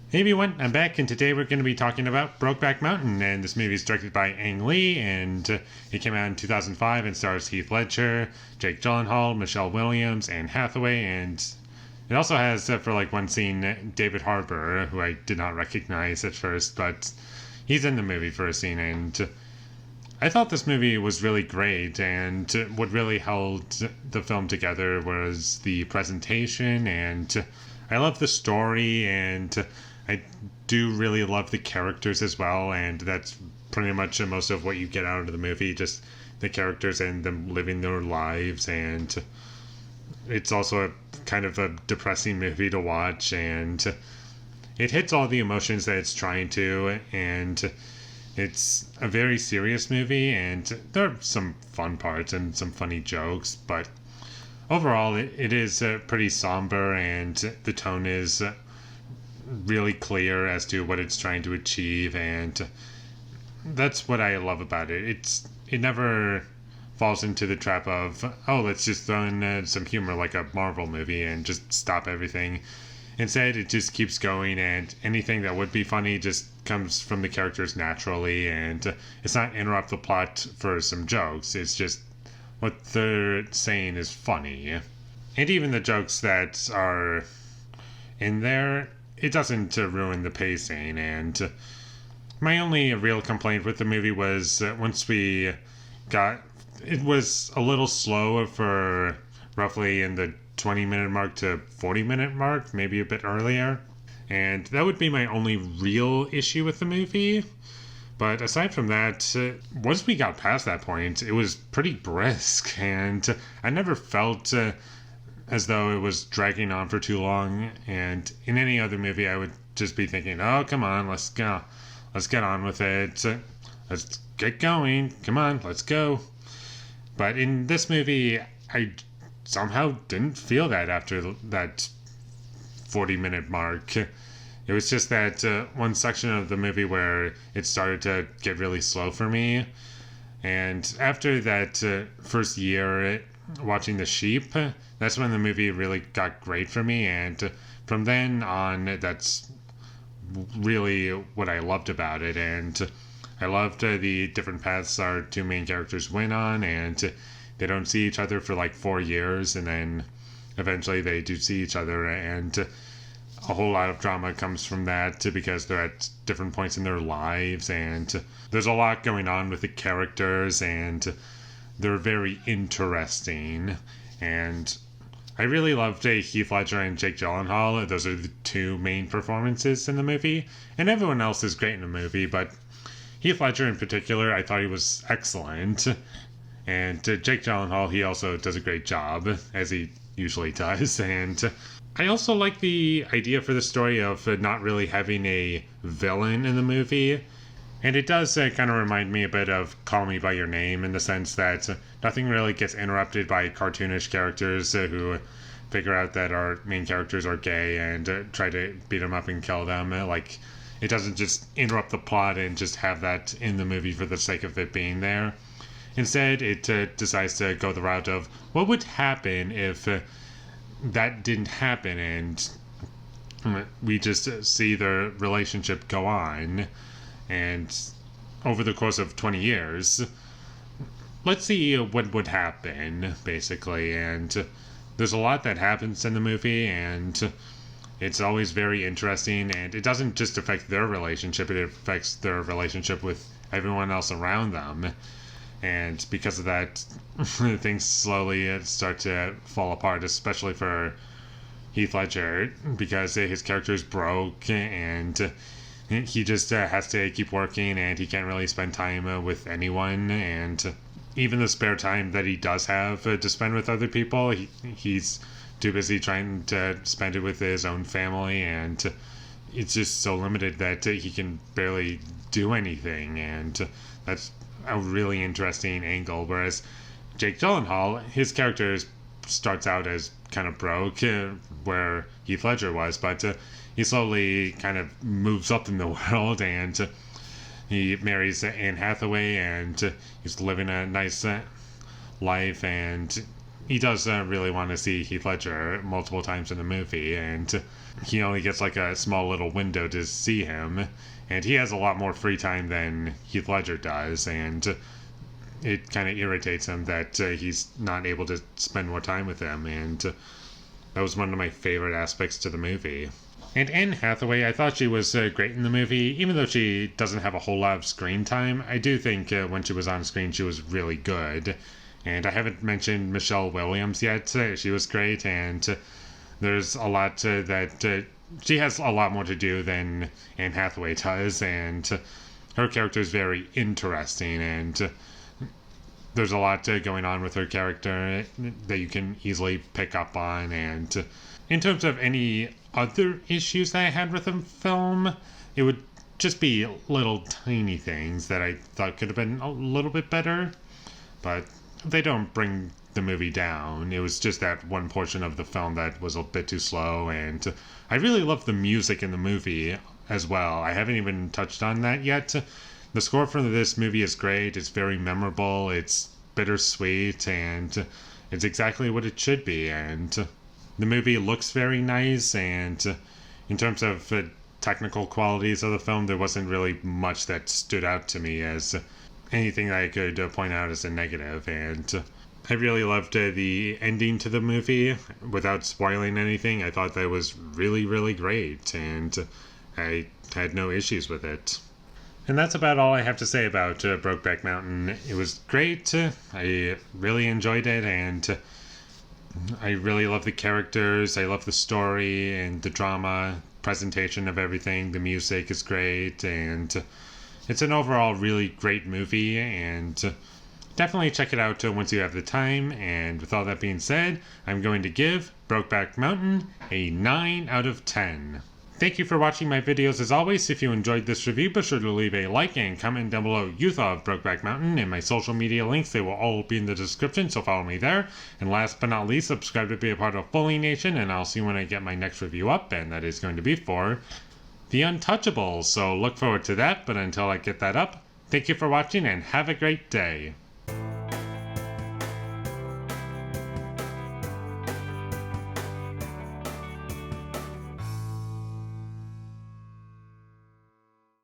Hey everyone, I'm back, and today we're going to be talking about Brokeback Mountain. And this movie is directed by Ang Lee, and it came out in 2005 and stars Heath Ledger, Jake Gyllenhaal, Michelle Williams, Anne Hathaway, and it also has, for like one scene, David Harbour, who I did not recognize at first, but he's in the movie for a scene. And I thought this movie was really great, and what really held the film together was the presentation, and I love the story, and I do really love the characters as well, and that's pretty much most of what you get out of the movie, just the characters and them living their lives. And it's also a kind of a depressing movie to watch, and it hits all the emotions that it's trying to, and it's a very serious movie, and there are some fun parts and some funny jokes, but overall it is pretty somber, and the tone is really clear as to what it's trying to achieve, and that's what I love about it. It never falls into the trap of, oh, let's just throw in some humor like a Marvel movie and just stop everything. Instead, it just keeps going, and anything that would be funny just comes from the characters naturally, and it's not interrupt the plot for some jokes. It's just what they're saying is funny. And even the jokes that are in there, it doesn't ruin the pacing. And my only real complaint with the movie was once we got, it was a little slow for roughly in the 20-minute mark to 40-minute mark, maybe a bit earlier. And that would be my only real issue with the movie. But aside from that, once we got past that point, it was pretty brisk, and I never felt as though it was dragging on for too long. And in any other movie, I would just be thinking, oh, come on, let's go. Let's get on with it. Let's get going. Come on, let's go. But in this movie, I somehow didn't feel that after that 40-minute mark. It was just that one section of the movie where it started to get really slow for me. And after that first year watching The Sheep, that's when the movie really got great for me. And from then on, that's really what I loved about it. And I loved the different paths our two main characters went on, and they don't see each other for like 4 years, and then eventually they do see each other, and a whole lot of drama comes from that because they're at different points in their lives, and there's a lot going on with the characters, and they're very interesting. And I really loved Heath Ledger and Jake Gyllenhaal. Those are the two main performances in the movie, and everyone else is great in the movie, but Heath Ledger in particular, I thought he was excellent. And Jake Gyllenhaal, he also does a great job, as he usually does. And I also like the idea for the story of not really having a villain in the movie. And it does kind of remind me a bit of Call Me By Your Name, in the sense that nothing really gets interrupted by cartoonish characters who figure out that our main characters are gay and try to beat them up and kill them. Like, it doesn't just interrupt the plot and just have that in the movie for the sake of it being there. Instead, it decides to go the route of what would happen if that didn't happen, and we just see their relationship go on. And over the course of 20 years, let's see what would happen, basically. And there's a lot that happens in the movie, and it's always very interesting. And it doesn't just affect their relationship, it affects their relationship with everyone else around them. And because of that, things slowly start to fall apart, especially for Heath Ledger, because his character is broke, and he just has to keep working, and he can't really spend time with anyone. And even the spare time that he does have to spend with other people, he's too busy trying to spend it with his own family, and it's just so limited that he can barely do anything. And that's a really interesting angle. Whereas Jake Gyllenhaal, his character starts out as kind of broke, where Heath Ledger was, but he slowly kind of moves up in the world, and he marries Anne Hathaway, and he's living a nice life, and he does really want to see Heath Ledger multiple times in the movie, and he only gets like a small little window to see him, and he has a lot more free time than Heath Ledger does, and it kind of irritates him that he's not able to spend more time with him, and that was one of my favorite aspects to the movie. And Anne Hathaway, I thought she was great in the movie, even though she doesn't have a whole lot of screen time. I do think when she was on screen, she was really good. And I haven't mentioned Michelle Williams yet. She was great, and there's a lot that she has a lot more to do than Anne Hathaway does, and her character is very interesting, and there's a lot going on with her character that you can easily pick up on. And in terms of any other issues that I had with the film, it would just be little tiny things that I thought could have been a little bit better, but they don't bring the movie down. It was just that one portion of the film that was a bit too slow, and I really love the music in the movie as well. I haven't even touched on that yet. The score for this movie is great. It's very memorable. It's bittersweet, and it's exactly what it should be. And the movie looks very nice, and in terms of technical qualities of the film, there wasn't really much that stood out to me as anything that I could point out as a negative. And I really loved the ending to the movie. Without spoiling anything, I thought that was really, really great, and I had no issues with it. And that's about all I have to say about Brokeback Mountain. It was great. I really enjoyed it, and I really love the characters. I love the story and the drama, presentation of everything. The music is great, and it's an overall really great movie, and definitely check it out once you have the time. And with all that being said, I'm going to give Brokeback Mountain a 9 out of 10. Thank you for watching my videos as always. If you enjoyed this review, be sure to leave a like and comment down below what you thought of Brokeback Mountain, and my social media links, they will all be in the description, so follow me there. And last but not least, subscribe to be a part of Foley Nation, and I'll see you when I get my next review up, and that is going to be for The Untouchables. So look forward to that, but until I get that up, thank you for watching and have a great day.